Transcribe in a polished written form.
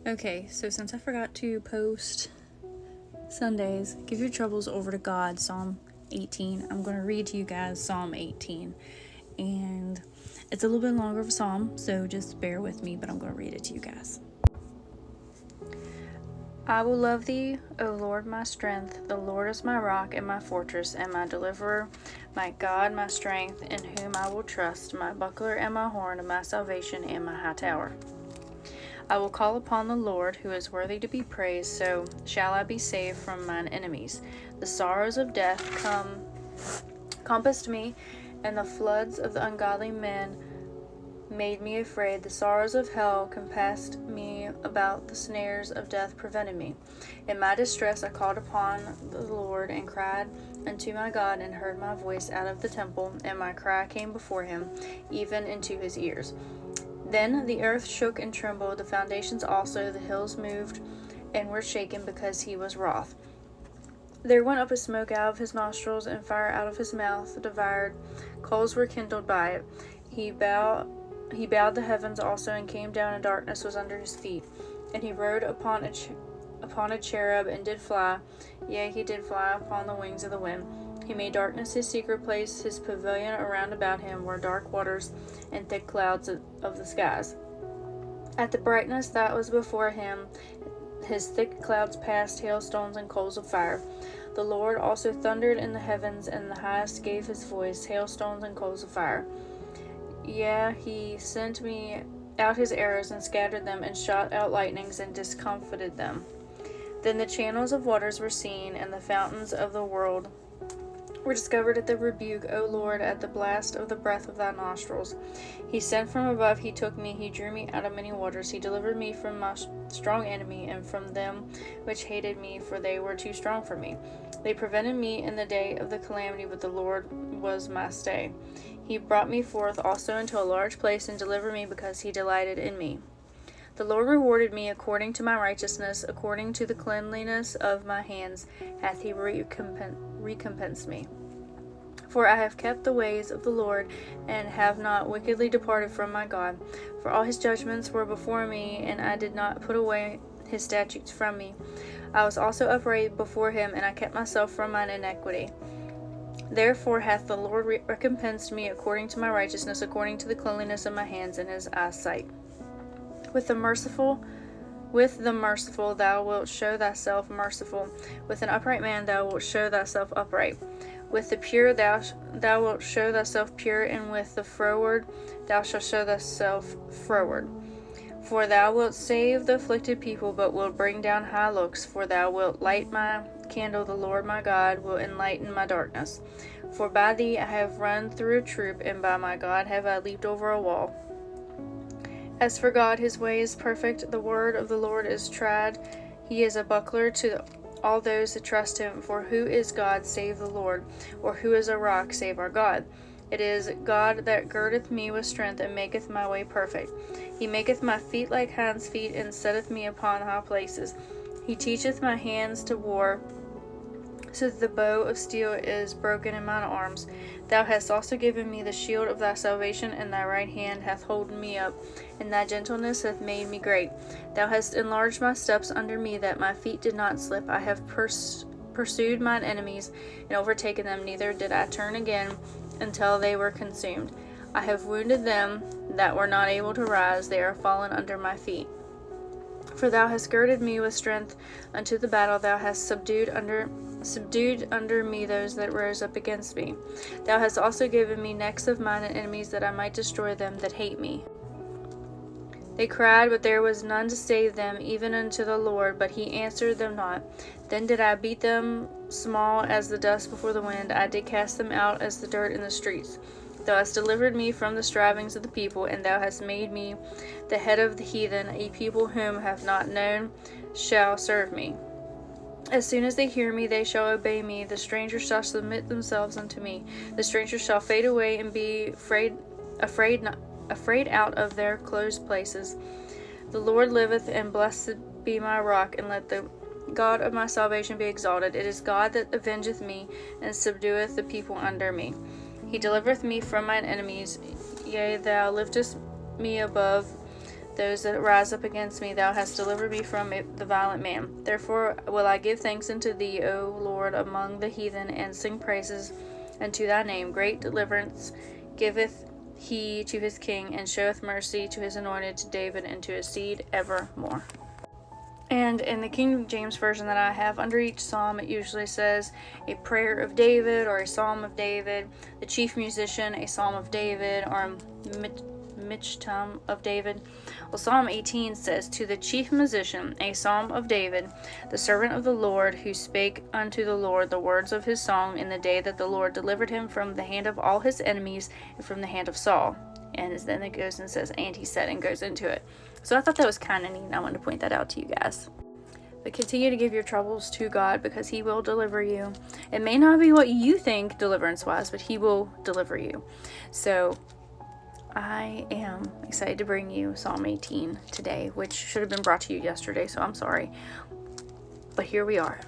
Okay, so since I forgot to post Sundays, give your troubles over to God, Psalm 18. I'm going to read to you guys Psalm 18. And it's a little bit longer of a psalm, so just bear with me, but I'm going to read it to you guys. I will love thee, O Lord, my strength. The Lord is my rock and my fortress and my deliverer, my God, my strength, in whom I will trust, my buckler and my horn, my salvation and my high tower. I will call upon the Lord, who is worthy to be praised, so shall I be saved from mine enemies. The sorrows of death compassed me, and the floods of the ungodly men made me afraid. The sorrows of hell compassed me about. The snares of death prevented me. In my distress I called upon the Lord and cried unto my God, and heard my voice out of the temple, and my cry came before him, even into his ears. Then the earth shook and trembled, the foundations also, the hills moved and were shaken, because he was wroth. There went up a smoke out of his nostrils, and fire out of his mouth devoured. Coals were kindled by it. He bowed the heavens also, and came down, and darkness was under his feet. And he rode upon a cherub, and did fly. Yea, he did fly upon the wings of the wind. He made darkness his secret place. His pavilion around about him were dark waters and thick clouds of the skies. At the brightness that was before him, his thick clouds passed, hailstones and coals of fire. The Lord also thundered in the heavens, and the highest gave his voice, hailstones and coals of fire. Yea, he sent me out his arrows, and scattered them, and shot out lightnings, and discomfited them. Then the channels of waters were seen, and the fountains of the world were discovered at the rebuke, O Lord, at the blast of the breath of thy nostrils. He sent from above, he took me, he drew me out of many waters. He delivered me from my strong enemy, and from them which hated me, for they were too strong for me. They prevented me in the day of the calamity, but the Lord was my stay. He brought me forth also into a large place, and delivered me, because he delighted in me. The Lord rewarded me according to my righteousness, according to the cleanliness of my hands hath he recompensed me. For I have kept the ways of the Lord, and have not wickedly departed from my God. For all his judgments were before me, and I did not put away his statutes from me. I was also upright before him, and I kept myself from mine iniquity. Therefore hath the Lord recompensed me according to my righteousness, according to the cleanliness of my hands in his eyesight. With the merciful thou wilt show thyself merciful. With an upright man thou wilt show thyself upright. With the pure thou wilt show thyself pure, and with the froward thou shalt show thyself froward. For thou wilt save the afflicted people, but wilt bring down high looks. For thou wilt light my candle, the Lord my God will enlighten my darkness. For by thee I have run through a troop, and by my God have I leaped over a wall. As for God, his way is perfect. The word of the Lord is tried. He is a buckler to all those that trust him. For who is God save the Lord? Or who is a rock save our God? It is God that girdeth me with strength, and maketh my way perfect. He maketh my feet like hinds' feet, and setteth me upon high places. He teacheth my hands to war, so that the bow of steel is broken in mine arms. Thou hast also given me the shield of thy salvation, and thy right hand hath holden me up, and thy gentleness hath made me great. Thou hast enlarged my steps under me, that my feet did not slip. I have pursued mine enemies, and overtaken them, neither did I turn again until they were consumed. I have wounded them that were not able to rise, they are fallen under my feet. For thou hast girded me with strength unto the battle, thou hast subdued under me those that rose up against me. Thou hast also given me necks of mine enemies, that I might destroy them that hate me. They cried, but there was none to save them, even unto the Lord, but he answered them not. Then did I beat them small as the dust before the wind, I did cast them out as the dirt in the streets. Thou hast delivered me from the strivings of the people, and thou hast made me the head of the heathen. A people whom have not known shall serve me. As soon as they hear me, they shall obey me. The strangers shall submit themselves unto me. The strangers shall fade away, and be afraid out of their closed places. The Lord liveth, and blessed be my rock, and let the God of my salvation be exalted. It is God that avengeth me, and subdueth the people under me. He delivereth me from mine enemies. Yea, thou liftest me above those that rise up against me. Thou hast delivered me from the violent man. Therefore will I give thanks unto thee, O Lord, among the heathen, and sing praises unto thy name. Great deliverance giveth he to his king, and showeth mercy to his anointed, to David, and to his seed evermore. And in the King James Version that I have, under each psalm it usually says a prayer of David or a psalm of David, the chief musician, a psalm of David, or a michtam of David. Well, Psalm 18 says, to the chief musician, a psalm of David, the servant of the Lord, who spake unto the Lord the words of his song in the day that the Lord delivered him from the hand of all his enemies and from the hand of Saul. And then it goes and says, and he said, and goes into it. So I thought that was kind of neat, and I wanted to point that out to you guys. But continue to give your troubles to God, because he will deliver you. It may not be what you think deliverance-wise, but he will deliver you. So I am excited to bring you Psalm 18 today, which should have been brought to you yesterday, so I'm sorry. But here we are.